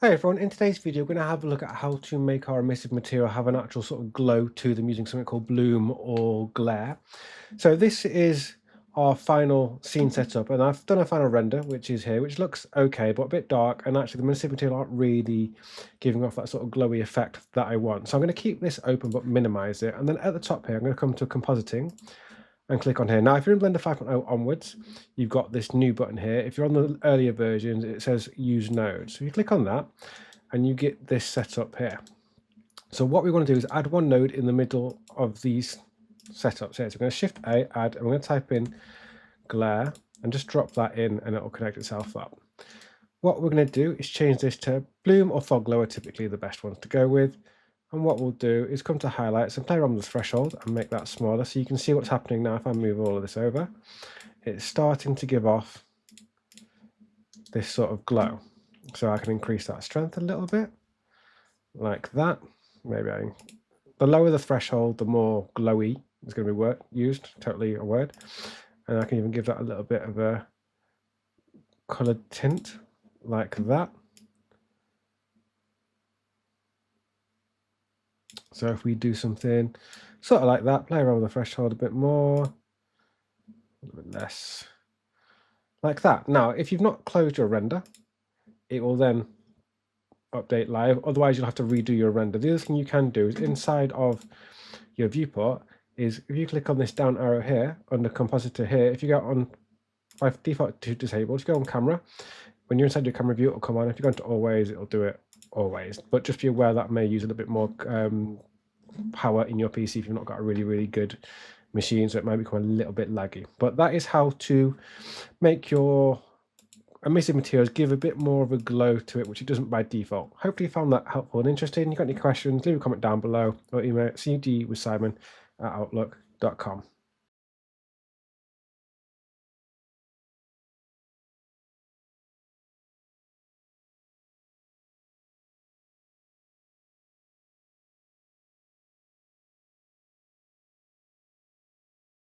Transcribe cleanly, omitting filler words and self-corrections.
Hi everyone, in today's video we're going to have a look at how to make our emissive material have an actual sort of glow to them using something called bloom or glare. So this is our final scene setup, and I've done a final render, which is here, which looks okay but a bit dark, and actually the emissive material aren't really giving off that sort of glowy effect that I want. So I'm going to keep this open but minimize it, and then at the top here I'm going to come to compositing and click on here. Now, if you're in Blender 5.0 onwards, you've got this new button here. If you're on the earlier versions, it says use node. So you click on that and you get this set up here. So what we want to do is add one node in the middle of these setups here. So we're going to Shift A, add, and we're going to type in glare and just drop that in and it will connect itself up. What we're going to do is change this to bloom or fog glow are typically the best ones to go with. And what we'll do is come to highlights and play around with the threshold and make that smaller so you can see what's happening now. If I move all of this over, it's starting to give off this sort of glow. So I can increase that strength a little bit, like that. Maybe the lower the threshold, the more glowy is going to be used, totally a word. And I can even give that a little bit of a coloured tint, like that. So if we do something sort of like that, play around with the threshold a bit more, a little bit less, like that. Now, if you've not closed your render, it will then update live. Otherwise, you'll have to redo your render. The other thing you can do is inside of your viewport is if you click on this down arrow here under compositor here, if you go on by default to disabled, if you go on camera, when you're inside your camera view, it'll come on. If you go into always, it'll do it always. But just be aware that may use a little bit more power in your PC if you've not got a really good machine, so it might become a little bit laggy. But that is how to make your emissive materials give a bit more of a glow to it, which it doesn't by default. Hopefully you found that helpful and interesting. If you've got any questions, leave a comment down below or email cdwithsimon@outlook.com.